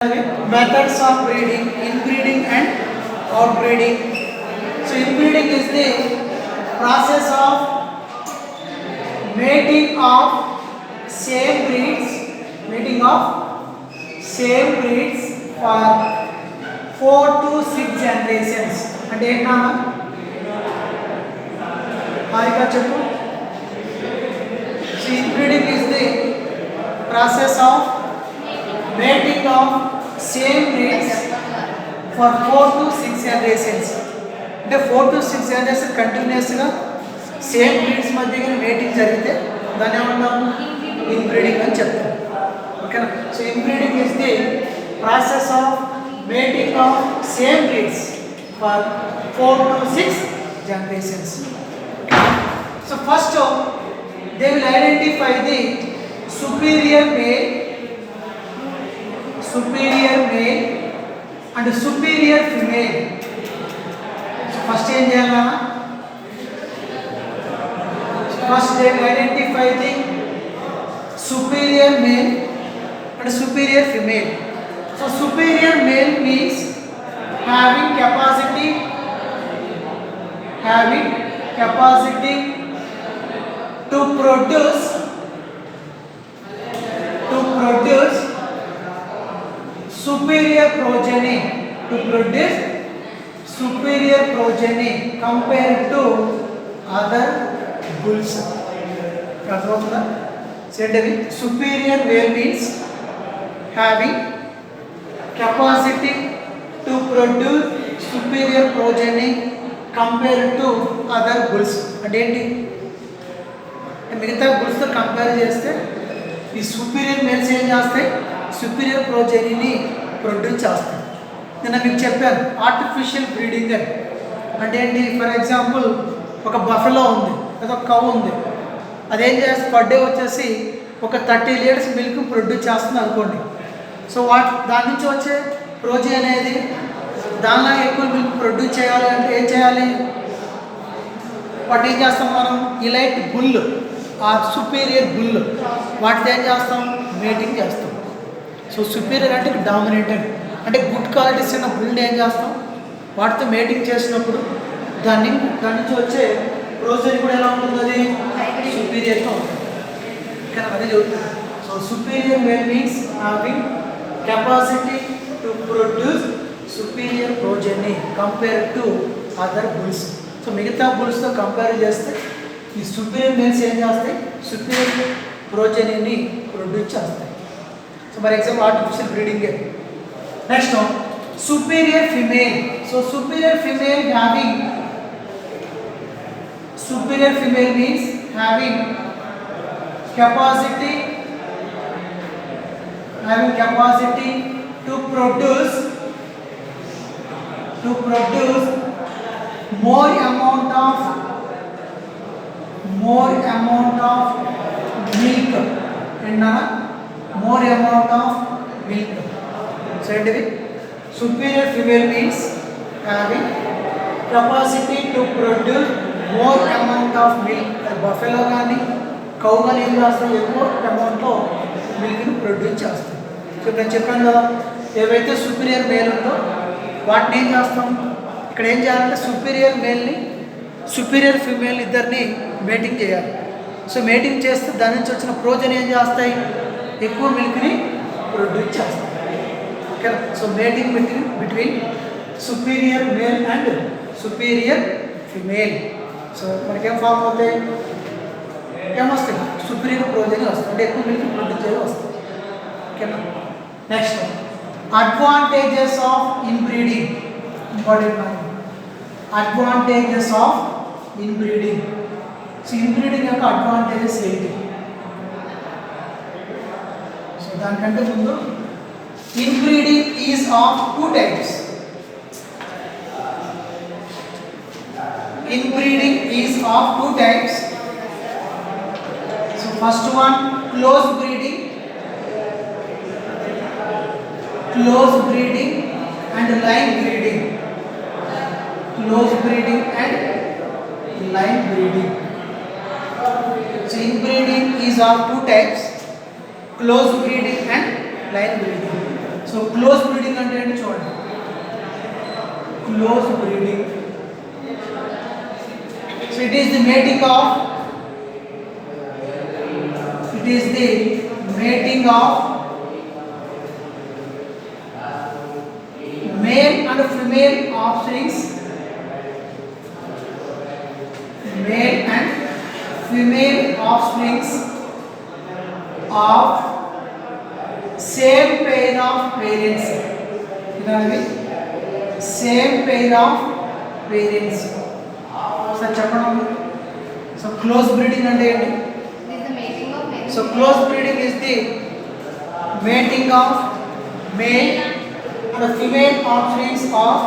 Methods of breeding, inbreeding and outbreeding. So inbreeding is the process of mating of same breeds for 4 to 6 generations. అంటే ఏంటన్నా హారిక చెప్పు. So inbreeding is the process of mating of same breeds for 4 to 6 generations. అంటే 4 to 6 generations కంటిన్యూస్గా same breeds మధ్య mating జరిగితే దాన్ని ఏమంటాము inbreeding అని చెప్తాం. ఓకేనా. So inbreeding is the process of mating of same breeds for 4 to 6 generations. So first they will identify the superior male and superior female. So first ఏం చేయాలన్నా, first they will identify the superior male and superior female. So superior male means having capacity to produce superior progeny compared to other bulls. అర్థమవుతుందా? ఏంటది? superior male means having capacity to produce superior progeny compared to other bulls. అంటే ఏంటి? మిగతా బుల్స్తో compare చేస్తే ఈ superior males ఏం చేస్తాయి? సుపీరియర్ ప్రోజెనీని ప్రొడ్యూస్ చేస్తాయి. నేను మీకు చెప్పాను ఆర్టిఫిషియల్ బ్రీడింగ్ అని. అంటే ఏంటి? ఫర్ ఎగ్జాంపుల్ ఒక బఫెలో ఉంది లేదా ఒక కవ్ ఉంది, అదేం చేస్తుంది? పర్ డే వచ్చేసి ఒక 30 లీటర్స్ మిల్క్ ప్రొడ్యూస్ చేస్తుంది అనుకోండి. సో దాని నుంచి వచ్చే ప్రోజీ అనేది దానిలో ఎక్కువ మిల్క్ ప్రొడ్యూస్ చేయాలి అంటే ఏం చేయాలి? వాటి ఏం చేస్తాం మనం? Elite bull or superior bull, వాటితో ఏం చేస్తాం? మేటింగ్ చేస్తాం. సో సుపీరియర్ అంటే డామినేట్ అంటే గుడ్ క్వాలిటీస్ ఉన్న బుల్ని ఏం చేస్తాం? వాటితో మేటింగ్ చేసినప్పుడు దాని నుంచి వచ్చే ప్రోజరీ కూడా ఎలా ఉంటుంది? అది సుపీరియర్గా ఉంటుంది. కానీ అదే చెబుతుంది. So superior male means having capacity to produce superior progeny compare to other bulls. So మిగతా బుల్స్తో కంపేర్ చేస్తే ఈ సుపీరియర్ మేల్స్ ఏం చేస్తాయి? సుపీరియర్ ప్రోజెనీని ప్రొడ్యూస్ చేస్తాయి. So for example artificial breeding. Next superior female. So superior female means having capacity to produce more amount of milk and more amount of milk. So superior female means having capacity to produce more amount of milk. Buffalo కానీ cow కానీ ఏం చేస్తాయి? ఎక్కువ అమౌంట్లో మిల్క్ని produce చేస్తాయి. So నేను చెప్పాను కదా, ఏవైతే సుపీరియర్ మేల్ ఉందో వాటిని ఏం చేస్తాం? ఇక్కడ ఏం చేయాలంటే సుపీరియర్ మేల్ని సుపీరియర్ ఫీమేల్ ఇద్దరిని మేటింగ్ చేయాలి. సో మేటింగ్ చేస్తే దాని నుంచి వచ్చిన ప్రోజన్ ఏం చేస్తాయి? ఎక్కువ మిల్క్ని ప్రొడ్యూస్ చేస్తాయి. Okay. So mating between superior male and superior female. So మనకేం ఫామ్ అవుతాయి? ఏమొస్తాయి? సుపీరియర్ ప్రోజనీ వస్తుంది, అంటే ఎక్కువ మిల్క్ ప్రొడ్యూస్ చేయడం వస్తుంది. ఓకేనా. Next advantages of inbreeding. Important advantages of inbreeding. So inbreeding యొక్క అడ్వాంటేజెస్ ఏంటి? సో దానికంటే ముందు inbreeding is of two types. So first one, close breeding and line breeding. So inbreeding is of two types, close breeding and line breeding. So close breeding అంటే ఏంటి చూడండి. Close breeding, so it is the mating of male and female offsprings, of same pair of parents. Same pair of parents. So చెప్పండి. So close breeding అంటే ఏంటి? So close breeding is the mating of male and female offsprings of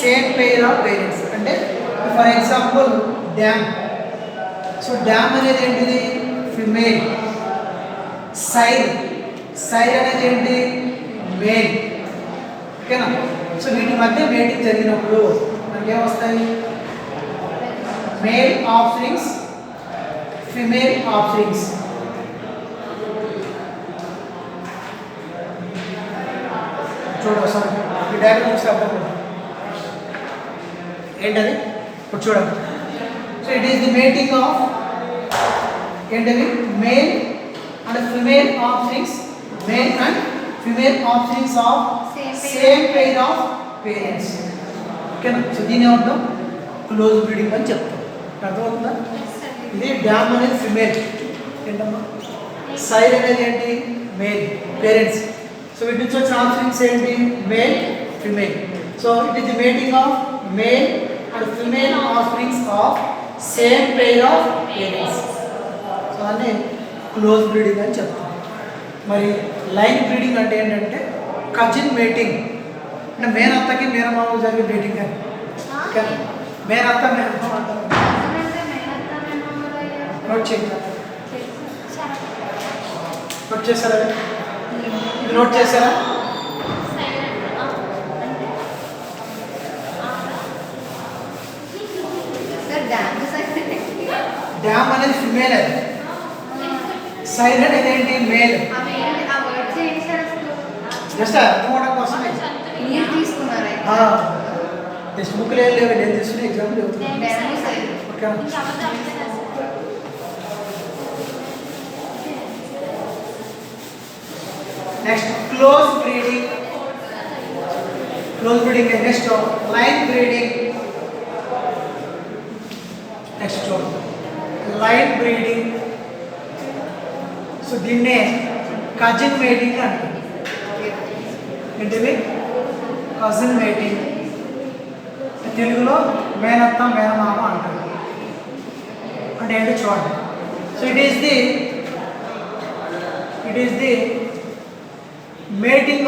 same pair of parents. అంటే for example dam. So dam అనేది ఏంటిది? Female. సైర్ అనేది ఏంటి? Male. ఓకేనా? So వీటి మధ్య మేటింగ్ జరిగినప్పుడు మనకి ఏమొస్తాయి? Male offsprings, female offsprings. చూడండి సార్, ఈ డయాగ్రామ్ చూస్తే అర్థం ఏంటది ఇప్పుడు చూడండి. So it is the mating of ఏంటది? Male and female offsprings, male and female offsprings of same pair of parents. ఓకేనా? సో దీని ఏమంటాం? క్లోజ్ బ్రీడింగ్ అని చెప్తాం. అర్థమవుతుందా? ఇది డ్యామ్ అనేది ఫిమేల్ ఏంటమ్మా, సైర్ అనేది ఏంటి? Male parents. సో వీటి నుంచి వచ్చిన ఆఫ్స్ప్రింగ్స్ ఏంటి? Male, female. So it is the mating of male and female offsprings of same pair of parents. So దాన్ని క్లోజ్ బ్రీడింగ్ అని చెప్తాం. మరి లైన్ బ్రీడింగ్ అంటే ఏంటంటే కజిన్ మేటింగ్, అంటే మేనత్తకి మేనమామ జరిగే మేటింగ్ అని. ఓకే, మేనత్త మేనమామ అంటారు. నోట్ చేయండి. నోట్ చేశారా? ఇది నోట్ చేశారా? డ్యామ్ అనేది ఫిమేల్, అది సైర్ అనేది ఏంటి? మేల్. జస్ట్ అర్థం అవడం కోసం టెక్స్ట్ బుక్లు ఏం లేవు, నేను తీసుకునే ఎగ్జాంపుల్ చెబుతున్నాను. Okay, next close breeding. Close breeding next line breeding. Next line breeding. So దీన్నే కజిన్ మేటింగ్ అంటారు. ఏంటిది? Cousin mating. తెలుగులో మేనత్త మేనమామ అంటారు. అంటే ఏంటో చూడండి. So it is the mating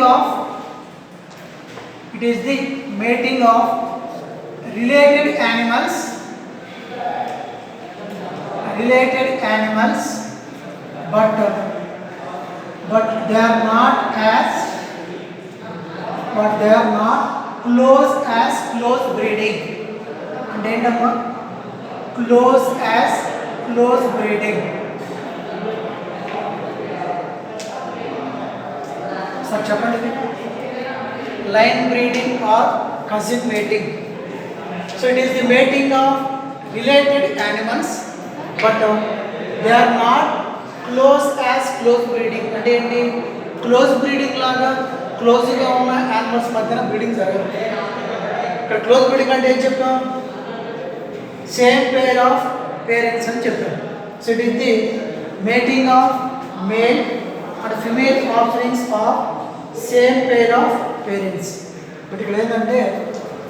of related animals but they are not close as close breeding. And ఏంటమ్మా? close as close breeding. Sir చెప్పండి. Line breeding or cousin mating. So it is the mating of related animals but they are not close as close breeding. అంటే ఏంటి? Close breeding లాగా క్లోజ్గా ఉన్న animals మధ్యన breeding జరగదు. ఇక్కడ క్లోజ్ బ్రీడింగ్ అంటే ఏం చెప్పాం? సేమ్ పేర్ ఆఫ్ పేరెంట్స్ అని చెప్పాం. So it is the mating of male and female offsprings of same pair of parents. But ఇక్కడ ఏంటంటే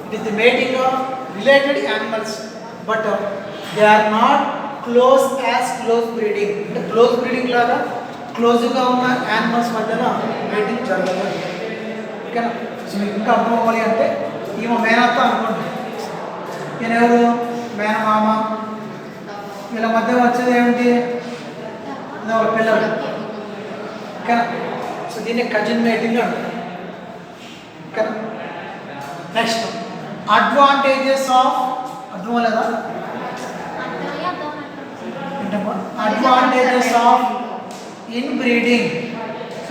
it is the mating of related animals but they are not close as close breeding. అంటే close breeding లాగా క్లోజ్గా ఉన్న animals మధ్యన mating జరగదు. ఓకేనా? So మీకు ఇంకా అర్థం అవ్వాలి అంటే ఈమె మేనత్త అనుకోండి, ఈయన ఎవరు? మేనమామ. వీళ్ళ మధ్య వచ్చేది ఏమిటి? వాళ్ళ పిల్లలు. ఓకేనా? సో దీన్ని కజిన్ మేటింగ్ అంటారు. ఓకేనా? నెక్స్ట్ అడ్వాంటేజెస్ ఆఫ్, అర్థం లేదా? ఏంటమ్మా? Advantages of inbreeding.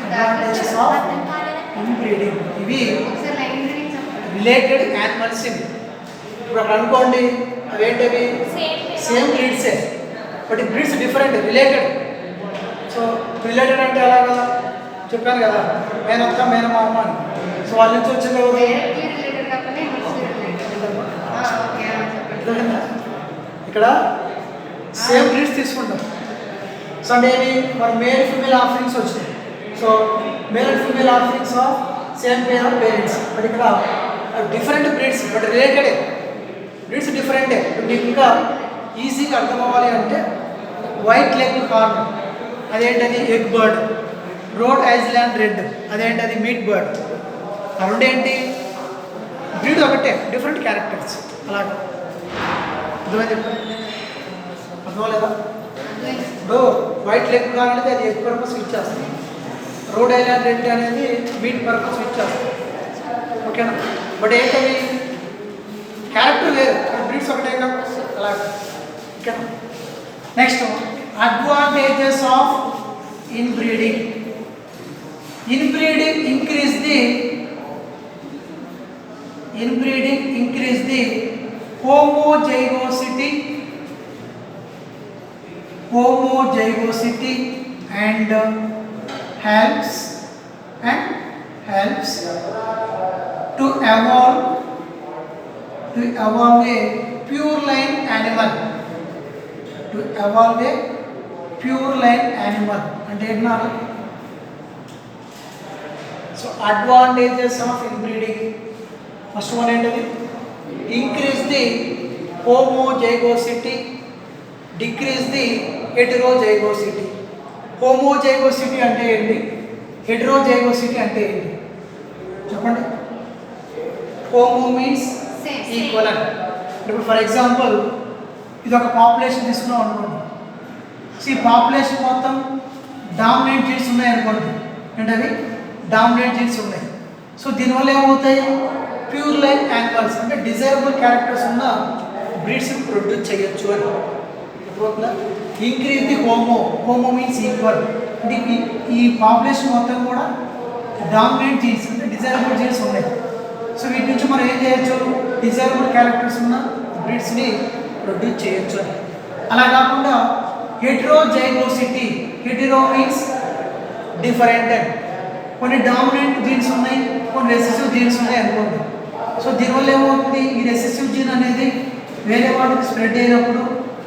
Advantages of inbreeding ఇవి ఒకసారి లైన్ రీడింగ్ చెప్పండి. రిలేటెడ్ యానిమల్స్ ఇవి. ఇప్పుడు అక్కడ అనుకోండి అవేంటవి సేమ్ బ్రీడ్సే, but breeds different, related. So related అంటే అలాగా చెప్పాను కదా, మేనత్త మేనమామ అని. సో వాళ్ళ నుంచి వచ్చింది ఎవరు? డైరెక్ట్లీ రిలేటెడ్ కాకుండా ఇన్వర్స్లీ రిలేటెడ్. ఓకే చెప్పండి. అర్థమైందా? ఇక్కడ సేమ్ బ్రీడ్స్ తీసుకుంటాం. సో అంటే ఏమి మన మేల్ ఫీమేల్ ఆఫరింగ్స్ వచ్చినాయి. So male and female offerings of same pair of parents. But ఇక్కడ డిఫరెంట్ బ్రీడ్స్, బట్ రిలేటెడే. బ్రీడ్స్ డిఫరెంటే. మీకు ఇంకా ఈజీగా అర్థం అవ్వాలి అంటే వైట్ లెగ్ కార్న్ అదేంటది egg bird, road island red అదేంటది మీట్ బర్డ్. ఆ రెండేంటి బ్రీడ్ ఒకటే, డిఫరెంట్ క్యారెక్టర్స్. అలాగే అర్థమైంది? అర్థమలేదా? ఇప్పుడు వైట్ లెగ్ కార్న్ అనేది అది ఎగ్ పర్పస్ ఇచ్చేస్తుంది, రోడ్ ఐలాండ్ రెడ్ అనేది మీట్ పర్పస్ ఇచ్చేస్తుంది. ఓకేనా? బట్ ఏంటది క్యారెక్టర్ వేరు, బ్రీడ్స్ ఒకటే కదా. అలాగే ఓకేనా? Next advantages of inbreeding. Inbreeding increase the homozygosity and helps to evolve a pure line animal. అంటే ఏంటన్నా? So advantages of inbreeding. First one ఏంటది? Increase the homozygosity, decrease the heterozygosity. Homozygosity అంటే ఏంటి? హెటెరోజైగోసిటీ అంటే ఏంటి చెప్పండి? Homo means equal. ఇప్పుడు for example ఇది ఒక పాపులేషన్ తీసుకున్నాం అనుకోండి. సో ఈ పాపులేషన్ మొత్తం డామినెంట్ జీన్స్ ఉన్నాయి అనుకోండి. ఏంటవి? డామినెంట్ జీన్స్ ఉన్నాయి. సో దీనివల్ల ఏమవుతాయి? ప్యూర్ లైన్ యానిమల్స్ అంటే డిజైరబుల్ క్యారెక్టర్స్ ఉన్న బ్రీడ్స్ ప్రొడ్యూస్ చేయొచ్చు అని. Increase the homo means equal. అంటే ఈ పాపులేషన్ మొత్తం కూడా డామినెంట్ జీన్స్ అంటే డిజైరబుల్ జీన్స్ ఉన్నాయి. సో వీటి నుంచి మనం ఏం చేయొచ్చు? డిజైరబుల్ క్యారెక్టర్స్ ఉన్న బ్రీడ్స్ని ప్రొడ్యూస్ చేయొచ్చు అని. అలా కాకుండా హెటెరోజైగోసిటీ, హెటెరో మీన్స్ డిఫరెంట్. కొన్ని డామినెంట్ జీన్స్ ఉన్నాయి, కొన్ని రెసెసివ్ జీన్స్ ఉన్నాయి అనుకోండి. సో దీనివల్ల ఏమవుతుంది? ఈ రెసెసివ్ జీన్ అనేది వేరే వాటికి స్ప్రెడ్ అయినప్పుడు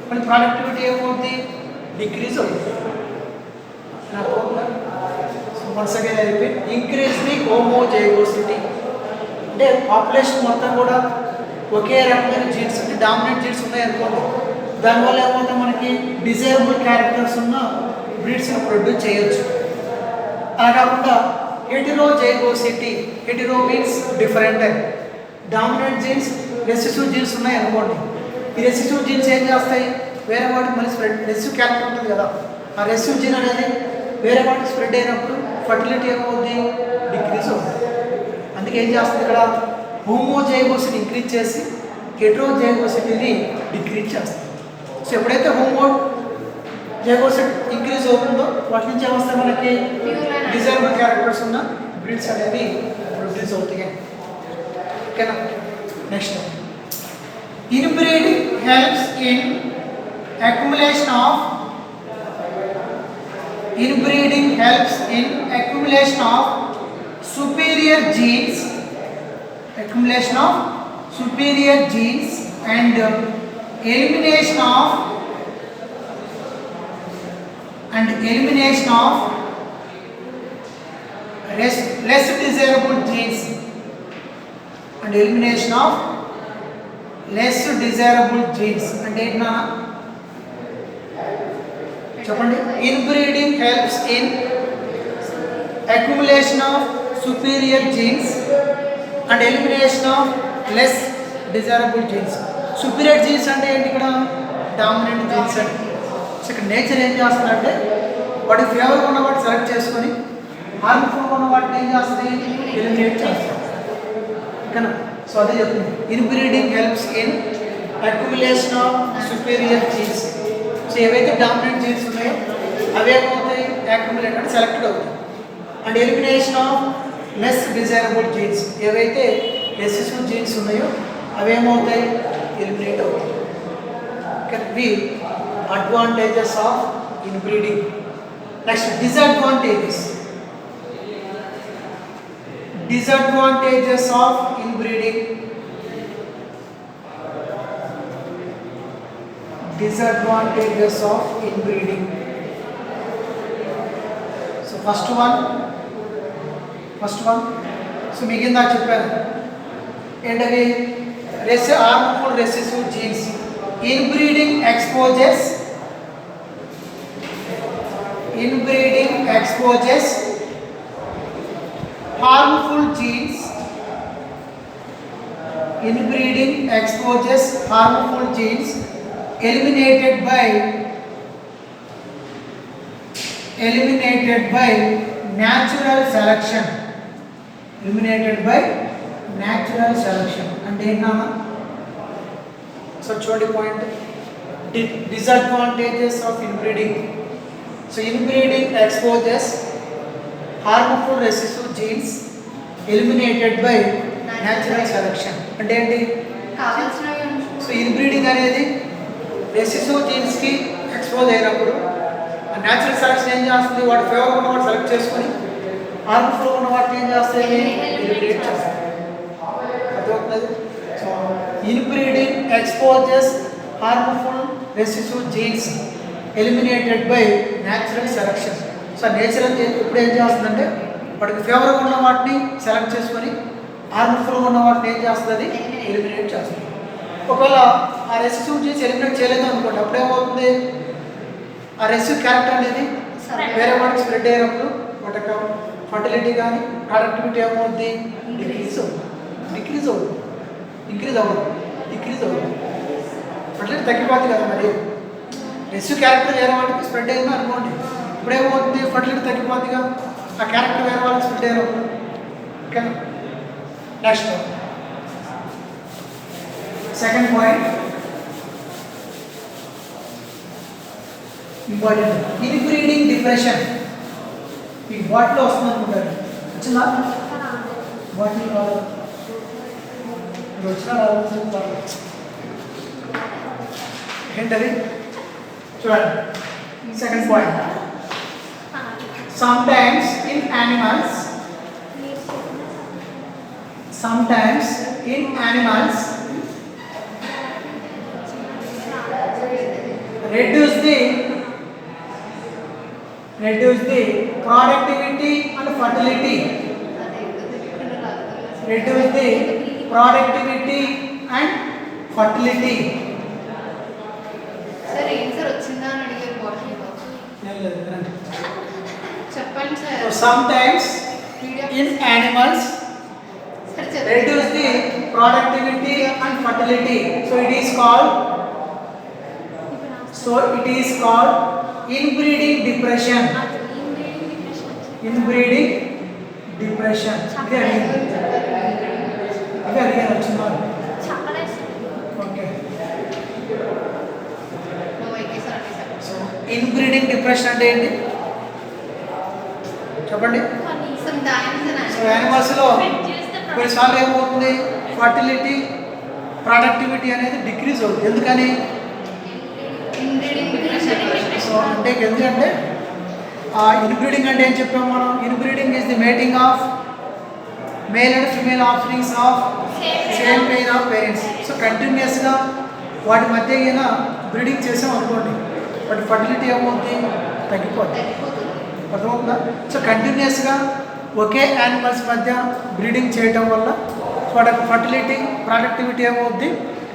మన ప్రొడక్టివిటీ ఏమవుతుంది? డిక్రీజ్ అవుతుంది. So once again I repeat, increase the homozygosity అంటే పాపులేషన్ మొత్తం కూడా ఒకే రకమైన జీన్స్ అంటే డామినెంట్ జీన్స్ ఉన్నాయి అనుకోండి. దానివల్ల ఏమవుతుంది? మనకి డిజైరబుల్ క్యారెక్టర్స్ ఉన్న బ్రీడ్స్ని ప్రొడ్యూస్ చేయొచ్చు. అలా కాకుండా heterozygosity, hetero means different. Dominant genes, recessive genes ఉన్నాయి అనుకోండి. ఈ రెసెసివ్ జీన్స్ ఏం చేస్తాయి? వేరే వాటికి మళ్ళీ స్ప్రెడ్, రెసెసివ్ క్యారెక్టర్ ఉంటుంది కదా, ఆ రెసెసివ్ జీన్ అనేది వేరే వాటికి స్ప్రెడ్ అయినప్పుడు ఫర్టిలిటీ ఏమవుతుంది? డిక్రీజ్ అవుతుంది. అందుకే ఏం చేస్తుంది? ఇక్కడ హోమోజైగోసిటీ ఇంక్రీజ్ చేసి హెటెరోజైగోసిటీని డిక్రీజ్ చేస్తుంది. సో ఎప్పుడైతే హోమోజైగోసిటీ ఇంక్రీజ్ అవుతుందో వాటి నుంచి ఏమొస్తాయి? మనకి డిజైరబుల్ క్యారెక్టర్స్ ఉన్న బ్రీడ్స్ అనేవి ప్రొడ్యూస్ అవుతాయి. ఓకేనా? Next inbreeding helps in accumulation of superior genes and elimination of less desirable genes అంటే ఏంటన్నా చెప్పండి? Inbreeding helps in accumulation of superior genes and elimination of less desirable genes. superior genes అంటే ఏంటి? ఇక్కడ dominant jeans అంటే. So ఇక్కడ nature ఏం చేస్తుందంటే వాటి ఫేవర్ ఉన్న వాటిని సెలెక్ట్ చేసుకొని హార్మ్ఫుల్ ఉన్న వాటిని ఏం చేస్తుంది? ఎలిమినేట్ చేస్తుంది. ఓకేనా? సో అదే చెప్తుంది, inbreeding helps in accumulation of superior jeans. So ఏవైతే డామినెంట్ జీన్స్ ఉన్నాయో అవి ఏమవుతాయి? అక్యుములేట్ అంటే సెలెక్టెడ్ అవుతాయి. And elimination of less desirable jeans, ఏవైతే రెసెసివ్ జీన్స్ ఉన్నాయో అవేమవుతాయి, ఎలిమినేట్ అవుతాయి. Can be advantages of inbreeding. Next disadvantages. Disadvantages of inbreeding. Disadvantages of inbreeding. So first one. So మిగిలిందా చెప్పాను ఏంటవి, harmful recessive genes. Inbreeding exposes harmful genes. Inbreeding exposes harmful genes eliminated by natural selection. అంటే ఏంటన్నా, so చూడండి point, disadvantages of inbreeding. So inbreeding exposes harmful recessive genes eliminated by natural selection. అంటే ఏంటి, so inbreeding అనేది recessive జీన్స్కి expose అయినప్పుడు natural selection ఏం చేస్తుంది, వాటి ఫేవర్ ఉన్న వాటి సెలెక్ట్ చేసుకొని హార్మ్ఫుల్ ఉన్న వాటిని ఏం చేస్తుంది, ఎలిమినేట్ చేస్తుంది. అర్థమవుతుంది. So inbreeding exposes harmful recessive jeans eliminated by natural selection. So natural ఇప్పుడు ఏం చేస్తుందంటే వాటికి ఫేవర్ ఉన్న వాటిని సెలెక్ట్ చేసుకొని హార్మ్ఫుల్ ఉన్న వాటిని ఏం చేస్తుంది, ఎలిమినేట్ చేస్తుంది. ఒకవేళ ఆ రెసిసివ్ జీన్స్ ఎలిమినేట్ చేయలేదు అనుకోండి, అప్పుడు ఏమవుతుంది, ఆ రెసిసివ్ క్యారెక్టర్ అనేది వేరే వాటికి స్ప్రెడ్ అయినప్పుడు వాటి యొక్క ఫర్టిలిటీ కానీ ప్రొడక్టివిటీ ఏమవుతుంది, డిక్రీజ్ అవుతుంది. ఫర్టిలిటీ తగ్గిపోతుంది కదా. మరి రెసిసివ్ క్యారెక్టర్ వేరే వాటికి స్ప్రెడ్ అయిందో అనుకోండి, ఇప్పుడు ఏమవుతుంది, ఫర్టిలిటీ తగ్గిపోతుందిగా, ఆ క్యారెక్టర్ వేరే వాళ్ళకి స్ప్రెడ్ అయినప్పుడు. ఓకేనా. Next second point important, inbreeding depression. ఈ వాటిలో వస్తుంది అనుకుంటారు, వచ్చిందా, వాటిని కాదు వచ్చినా రాదు. ఏంటది చూడండి. Second point, sometimes in animals reduce the productivity and fertility. సరే ఆన్సర్ వచ్చిందా అని అడిగారు క్వశ్చన్. చెప్పండి sir. So sometimes in animals reduce the productivity and fertility. So it is called inbreeding depression. ఇది అడిగాను వచ్చిందా. ఓకే. సో ఇన్బ్రీడింగ్ డిప్రెషన్ అంటే ఏంటి చెప్పండి. సో యానిమల్స్లో కొన్నిసార్లు ఏమవుతుంది, ఫర్టిలిటీ ప్రొడక్టివిటీ అనేది డిక్రీజ్ అవుతుంది. ఎందుకని, సో అంటే ఎందుకంటే ఇన్బ్రీడింగ్ అంటే ఏం చెప్పాము మనం, inbreeding is the mating of male and female offsprings of same pair of parents. So కంటిన్యూస్గా వాటి మధ్య అయినా బ్రీడింగ్ చేసాం అనుకోండి, వాటి ఫర్టిలిటీ ఏమవుతుంది, తగ్గిపోతుంది. అర్థమవుతుందా. సో కంటిన్యూస్గా ఒకే యానిమల్స్ మధ్య బ్రీడింగ్ చేయడం వల్ల వాటి ఫర్టిలిటీ ప్రొడక్టివిటీ ఏమవుద్ది,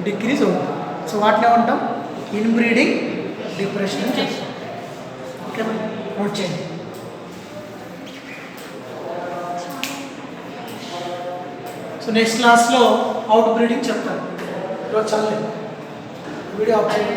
డిక్రీజ్ అవుతుంది. సో వాటిని ఏమంటాం, ఇన్బ్రీడింగ్ డిప్రెషన్ అని చెప్తాం. ఓకే, నోట్ చేయండి. సో నెక్స్ట్ క్లాస్లో అవుట్ బ్రీడింగ్ చెప్తాను. ఈరోజు చల్లలేదు వీడియో ఆఫ్ చేయండి.